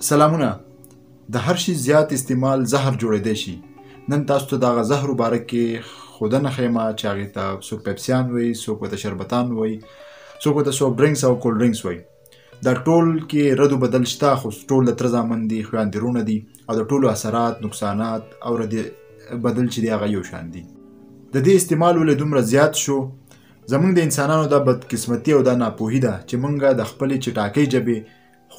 سلامونه. د هر شي زیات استعمال زهر جوړېدی شي. نن تاسو ته دغه زهرو باره کې ښودنه ښیمه چې هغې ته څوک پیپسیان وایي، څوک ورته شربتان وایي، څوک ورته سوفت ډرینکس او کولډ ډرینکس وایي. دا ټول کې رد و بدل شته، خو ټول د تره زامن دي، خویندې وروڼه دي او د ټولو اثرات، نقصانات او رد بدل چې دی هغه یو شان دي. د دې استعمال ولې دومره زیات شو؟ زمونږ د انسانانو دا بدقسمتي او دا ناپوهي ده چې مونږ د خپلې چټاکۍ ژبې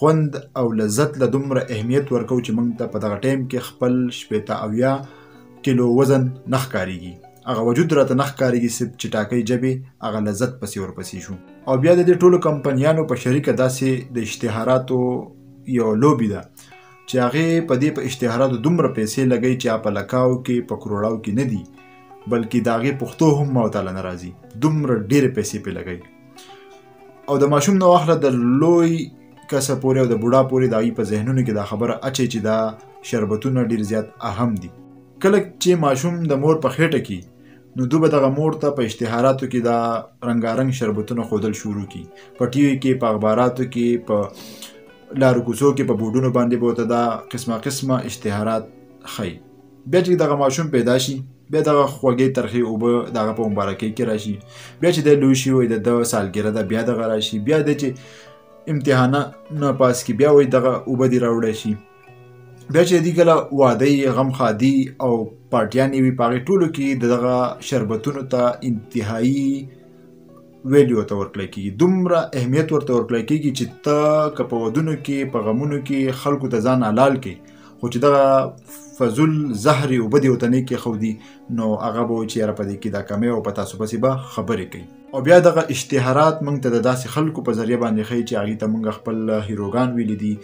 خوند او لذت له دومره اهمیت ورکو چې موږ ته په دغه ټایم کې خپل 80 کیلو وزن نه ښکارېږي، هغه وجود راته نه ښکارېږي، صرف چټاکۍ ژبې هغه لذت پسې ورپسې شو. او بیا د دې ټولو کمپنیانو په شریکه داسې د اشتهاراتو یو لوبي ده چې هغې په دې په اشتهاراتو دومره پیسې لګوي چې په لکاو کې په کروړاو کې نه دي، بلکې د هغې پښتو هم ماوتاله نه راځي، دومره ډېرې پیسې پرې لګوي. او د ماشوم نه واخله د لوی کسه پورې او د بوډا پورې د هغوی په ذهنونو کې دا خبره اچوي چې دا شربتونه ډېر زیات اهم دي. کله چې ماشوم د مور په خېټه کې نو دوی به دغه مور ته په اشتهاراتو کې دا رنګارنګ شربتونه ښودل شروع کړي، په ټي وي کې، په اخباراتو کې، په لارو کوڅو کې، په بورډونو باندې به ورته دا قسمه قسمه اشتهارات ښیي. بیا چې دغه ماشوم پیدا شي، بیا دغه خوږې ترخې اوبه د هغه په مبارکۍ کې راشي، بیا چې دی لوی شي وایي د ده سالګره ده، بیا دغه راشي، بیا دی چې امتحانه پاس کی، بیا وایي دغه اوبه دې راوړی شي، بیا چې دی کله واده غم خادي او پارټیانې وي، په هغې ټولو کې د دغه شربتونو ته انتهایي ویلیو ورته ورکړی کېږي، دومره اهمیت ورته ورکړی کېږي چې ته که په ودونو کې، په غمونو کې خلکو ته ځان حلال کړي، خو چې دغه فضول زهرې اوبه دې ورته نه کېښودي نو هغه به وایي چې یاره په دې کې دا کمی او په تاسو پسې به خبرې کوي. او بیا دغه اشتهارات موږ ته د داسې خلکو په ذریعه باندې ښیي چې هغې ته موږ خپل هیروګان ویلي دي،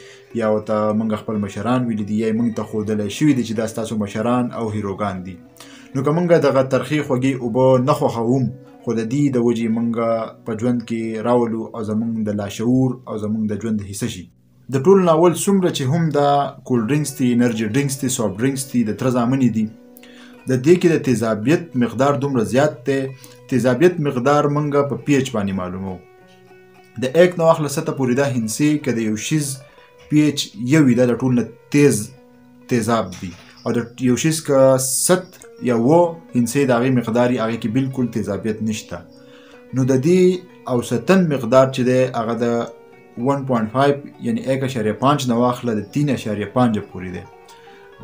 یا ورته موږ خپل مشران ویلي دي، یا یې موږ ته ښودلی شوي دي چې دا ستاسو مشران او هیروګان دي. نو که موږ دغه ترخې خوږې اوبه نه خوښوم، خو د دې د وجې موږ په ژوند کې راولو او زموږ د لاشعور او زموږ د ژوند حصه شي. د ټولو نه اول څومره چې هم دا کولډ ډرینکس دي، انرژي ډرینکس دي، سافت ډرینکس دي، د تره زامنې دي، د دې کې د تیزابیت مقدار دومره زیات دی. تیزابیت مقدار موږ په پی ایچ باندې معلومو. د 1 نه واخله 7 پورې دا هندسې که د یو شیز پی ایچ یو وي، دا د ټول نه تیزاب دي، او د یو شیز که 7 یا 7 هندسې د هغې مقدار یې، هغې کې بلکل تیزابیت نشته. نو د دې اوسطن مقدار چې دی هغه د 1.5 یعنی 1.5 نه واخله د 3.5 پورې دی.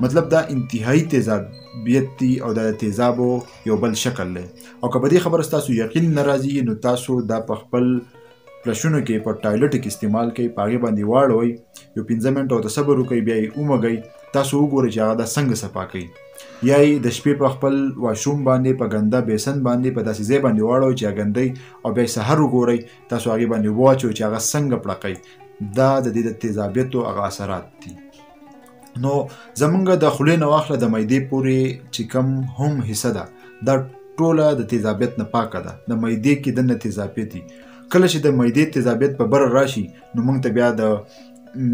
مطلب دا انتهایی تیزابیت دی او دا د تیزابو یو بل شکل دی. او که په دې خبره ستاسو یقین نه راځي نو تاسو دا په خپل فلشونو کې په ټایلټ کې استعمال کوئ، په هغې باندې واړوئ، یو 15 منټه ورته صبر وکړئ، بیا یې ومږئ، تاسو وګورئ چې هغه دا څنګه صفا کوي. یا یې د شپې په خپل واشروم باندې، په ګنده بیسن باندې، په داسې ځای باندې واړوئ چې هغه ګندئ، او بیا یې سحر وګورئ، تاسو هغې باندې اوبه واچوئ چې هغه څنګه پړقئ. دا د دې د تیزابیتو هغه اثرات دي. نو زمونږ د خولې نه واخله د معدې پورې چې کوم هم حصه ده، دا ټوله د تیزابیت نه پاکه ده. د معدې کې دننه تیزابیت دي. کله چې د معدې تیزابیت په بره راشي نو موږ ته بیا د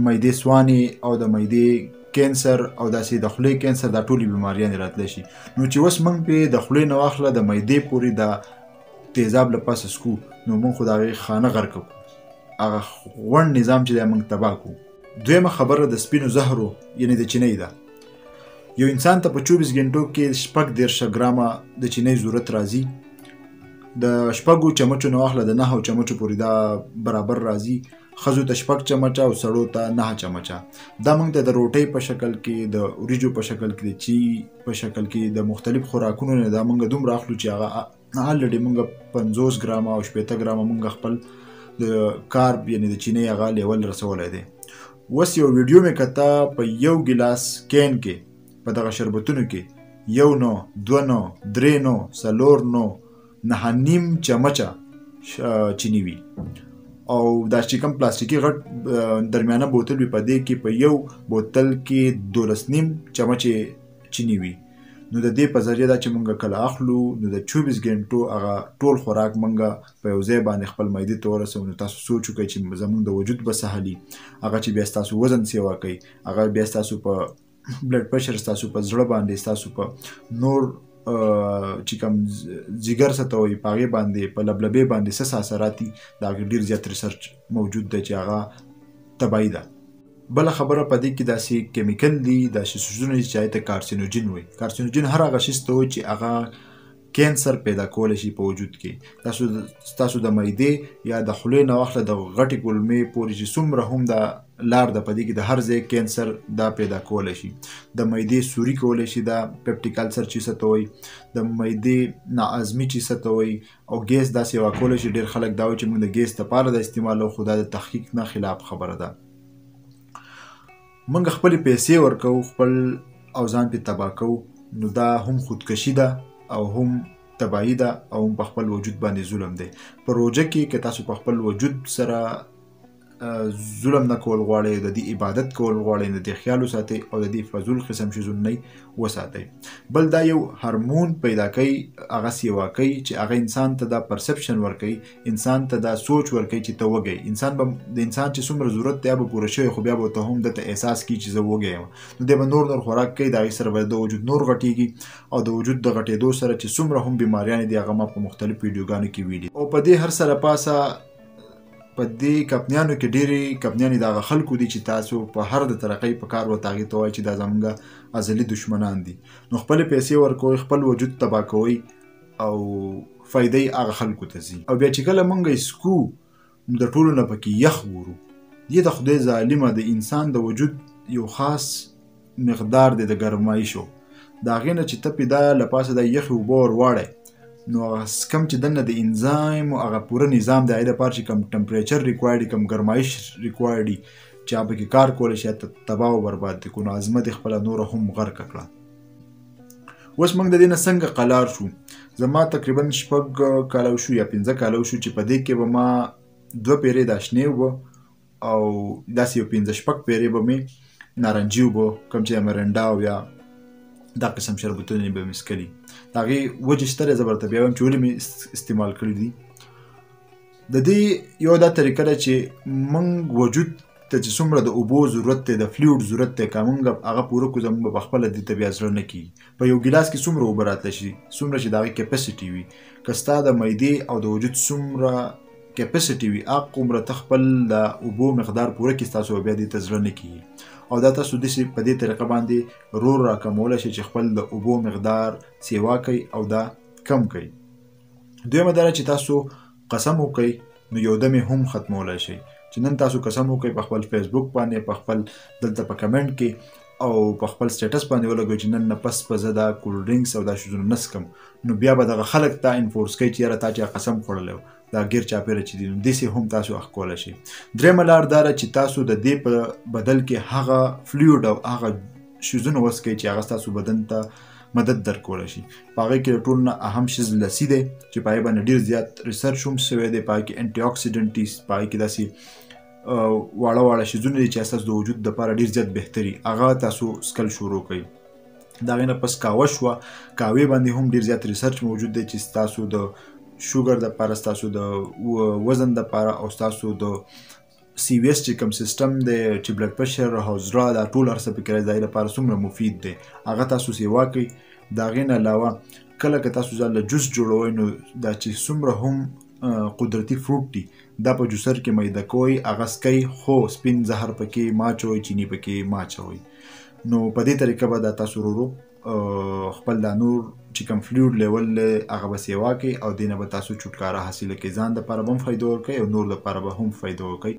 معدې سوانې او د معدې کینسر او داسې د خولې کینسر دا ټولې بیماریانې راتلی شي. نو چې اوس موږ پې د خولې نه واخله د معدې پورې د تیزاب له پاسه څکو نو موږ خو د هغې خانه غر کوو، هغه غونډ نظام چې دی موږ تباه کوو. دویمه خبره د سپینو زهرو یعنی د چینۍ ده. یو انسان ته په 24 غنټو کې 36 ګرامه د چینۍ ضرورت راځي. د 6 چمچو نه واخله د 9 چمچو پورې دا برابر راځي. ښځو ته 6 چمچه او سړو ته 9 چمچه. دا موږ ته د روټۍ په شکل کې، د وریجو په شکل کې، د چی په شکل کې، د مختلف خوراکونو نه دا موږ دومره اخلو چې هغه الریډي موږ 50 ګرامه او 80 ګرامه موږ خپل د کارب یعنی د چینۍ هغه لیول رسولی دی. اوس یو ویډیو مې کته په یو ګیلاس کین کې په دغه شربتونو کې 1 نو 2 نو 3 نو 4 نو 9.5 چمچه چینی وي، او دا چې کوم پلاستیکي غټ درمیانه بوتل وي په دې کې په یو بوتل کې 12.5 چمچې چینی وي. نو د دې په ذریعه دا چې مونږ کله اخلو نو د 24 غنټو هغه ټول خوراک مونږ په یو ځای باندې خپل معدې ته ورسوو. نو تاسو سوچ وکړئ چې زمونږ د وجود به سهلي، هغه چې بیا ستاسو وزن سیوا کوي، هغه بیا ستاسو په بلډ پرشر، ستاسو په زړه باندې، ستاسو په نور چې کوم ځیګر څه ته وایي په هغې باندې، په لبلبې باندې څه اثرات دي، د هغې ډېر زیات ریسرچ موجود دی چې هغه طبیعي ده. بله خبره په دې کې داسې کیمیکل دي، داسې څیزونه دي چې هغې ته کارسینوجن وایي. کارسینوجن هر هغه شیز ته وایي چې هغه کینسر پیدا کولی شي په وجود کې. ستاسو د معدې یا د خولې نه واخله د غټې کولمې پورې چې څومره هم دا لار ده په دې کې د هر ځای کینسر دا پیدا کولی شي. د معدې سوري کولی شي، دا پیپټیک السر چې څه ته وایي، د معدې ناهضمي چې څه ته وایي، او ګیس داسې یوه کولی شي. ډېر خلک دا وایي چې موږ د ګیس دپاره د استعمالوو، خو دا د تحقیق نه خلاف خبره ده. موږ خپلې پیسې ورکوو، خپل او ځان پې تباه کوو، نو دا هم خودکشي ده او هم تباهي ده او هم په خپل وجود باندې ظلم دی. په روژه کې که تاسو په خپل وجود سره ظلم نه کول غواړئ، د دې عبادت کول غواړئ، د دې خیال وساتئ او د دې فضول قسم شیزونه نه وساتئ. بل دا یو هارمون پیدا کوي، هغه سیوا کوي چې هغه انسان ته دا پرسپشن ورکوي، انسان ته دا سوچ ورکوي چې ته وږی. د انسان چې څومره ضرورت دی به پوره شوی، خو بیا به ته هم دته احساس کړي چې زه وږی یم، نو دی به نور خوراک کوي، د هغې سره به د وجود نور غټېږي، او د وجود د غټېدو سره چې څومره هم بیماریانې دي هغه ما په مختلفو ویډیوګانو کې ویلي. او په دې هر سره پاسه په دې کمپنیانو کې ډېرې کمپنیانې د هغه خلکو دي چې تاسو په هر د طریقې په کار ورته هغې ته وایي چې دا زموږ ازلي دشمنان دي. نو خپلې پیسې ورکوئ، خپل وجود تباه کوئ او فایده یې هغه خلکو ته ځي. او بیا چې کله موږ څکو نو د ټولو نه پکې یخ ګورو. دې د خدای ظالمه د انسان د وجود یو خاص مقدار دی د ګرمایشو، د هغې نه چې ته پې دا له پاسه دا یخې اوبه ور واړئ، نو کم چې دننه د انزایم او هغه پوره نظام د هغې دپاره چې کم ټمپریچر ریکوایر دي، کم ګرمایش ریکوایر دي چې هغه پکې کار کولی شي تباه او برباد دي کړو، نو عظمت یې خپله نوره هم غرقه کړه. اوس موږ د دې نه څنګه قلار شو؟ زما تقریبا 6 کاله وشو یا 15 کاله وشو چې په دې کې به ما 2 پیرې دا شنې اوبه او داسې یو 15-16 پیرې به مې نارنجي اوبه، کوم چې مرنډا او یا دا قسم شربتونه به مې څښلي. د هغې وجې شته دی، زه به درته بیا وایم چې ولې مې استعمال کړي دي. د دې یو دا طریقه ده چې موږ وجود ته چې څومره د اوبو ضرورت دی، د فلویډ ضرورت دی، که موږ هغه پوره کړو زموږ به پخپله دې ته بیا زړه نه کېږي. په یو ګیلاس کې څومره اوبه راتلی شي، څومره چې د هغې کیپسټي وي، که ستا د معدې او د وجود څومره کیپسټي وي هغومره ته خپل د اوبو مقدار پوره کړي، ستاسو به بیا دې ته زړه نه کېږي. او دا تاسو داسې په دې طریقه باندې راکمولی شئ چې خپل د اوبو مقدار سیوا کوئ او دا کم کوئ. دویمه دا ده چې تاسو قسم وکئ نو یو دم یې هم ختمولی شئ. چې نن تاسو قسم وکئ په خپل فیسبوک باندې، په خپل دلته په کمنټ کې او په خپل سټیټس باندې ولګوئ چې نن نه پس به زه دا کولډ ډرینکس او دا شیزونه نه څښم، نو بیا به دغه خلک تا انفورس کوي چې یاره تا چې قسم خوړلی و، دا ګیر چاپېره چې دي، نو داسې هم تاسو اخ کولی شئ. درېیمه لار دا ده چې تاسو د دې په بدل کې هغه فلویډ او هغه شیزونه وڅښئ چې هغه ستاسو بدن ته مدد درکولی شي. په هغې کې د ټولو نه اهم شیز لسی دی چې په هغې باندې ډېر زیات ریسرچ هم شوی دی. په هغې کې انټي اکسیډنټ دي، په هغې کې داسې واړه واړه شیزونه دي چې ستاسو د وجود دپاره ډېر زیات بهتري، هغه تاسو څکل شروع کوئ. د هغې نه پس قهوه شوه، قهوې باندې هم ډېر زیات ریسرچ موجود دی چې ستاسو د شوګر دپاره، ستاسو د وزن دپاره او ستاسو د سی وي ایس چې کوم سیسټم دی چې بلډ پرشر او زړه دا ټول هر څه پکې راځي، د هغې لپاره څومره مفید دی هغه تاسو سیوا کوئ. د هغې نه علاوه کله که تاسو ځان له جوس جوړوئ نو دا چې څومره هم قدرتي فروټ دي دا په جوسر کې میده کوئ، هغه څکئ، خو سپین زهر پکې مه اچوئ، چیني پکې مه اچوئ. نو په دې طریقه به دا تاسو ورو خپل دا نور چې کوم فلویډ لیول هغه به سیوا کوئ او دې نه به تاسو چوټکاره حاصله کوئ، ځان دپاره به هم فایده ورکوئ او نور دپاره به هم فایده ورکوئ.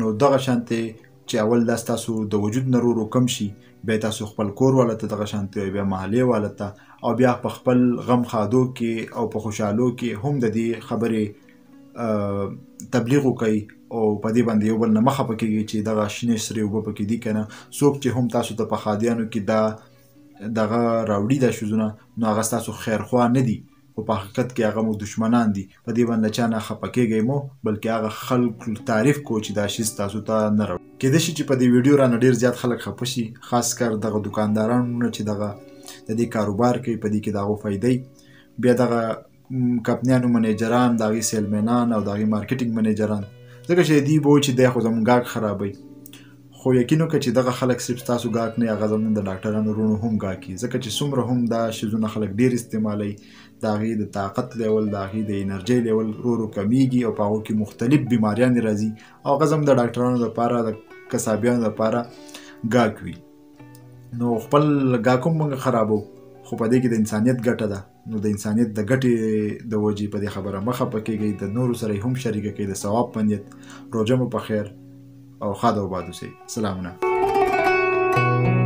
نو دغه شانتې چې اول دا ستاسو د وجود نه ورو کم شي، بیا تاسو خپل کور والا ته دغه شانتې وایئ، بیا محلې والا ته، او بیا په خپل غم ښادو کې او په خوشحالو کې هم د دې خبرې تبلیغ وکئ او په دې باندې یو بل نه مه خفه کېږئ چې دغه شنې سرې اوبه پکې دي که نه. څوک چې هم تاسو ته په ښادیانو کې دا دغه راوړي دا شیزونه، نو هغه ستاسو خیرخوا نه دي، خو په حقیقت کې هغه مو دشمنان دي. په دې باندې چا نه خفه کېږئ مو، بلکې هغه خلکو تعریف کو چې دا شیز تاسو ته نه راوړي. کیدای شي چې په دې ویډیو رانه ډېر زیات خلک خفه شي، خاص کر دغه دوکاندارانو چې دغه د دې کاروبار کوي، په دې کې د هغو فایده وي. بیا دغه کمپنیانو منیجران، د هغې سیلمینان او د هغې مارکیټینګ منیجران، ځکه چې دوی به وایي چې دی خو زموږ ګاګ خرابوي، خو یقین وکړه چې دغه خلک صرف ستاسو ګاګ نه، هغه زموږ د ډاکټرانو وروڼو هم ګاګ وي، ځکه چې څومره هم دا شیزونه خلک ډېر استعمالوي، د هغې د طاقت لیول، د هغې د انرژۍ لیول ورو ورو کمیږي او په هغو کې مختلف بیماریانې راځي، او هغه زموږ د ډاکټرانو دپاره د قصابیانو لپاره ګاک وي. نو خپل ګاک هم موږ خرابو، خو په دې کې د انسانیت ګټه ده. نو د انسانیت د ګټې د وجې په دې خبره مه خفه کېږئ، د نورو سره هم شریکه کړئ د ثواب په نیت. روژه مو په خیر او ښاد او باد اوسئ. سلامونه.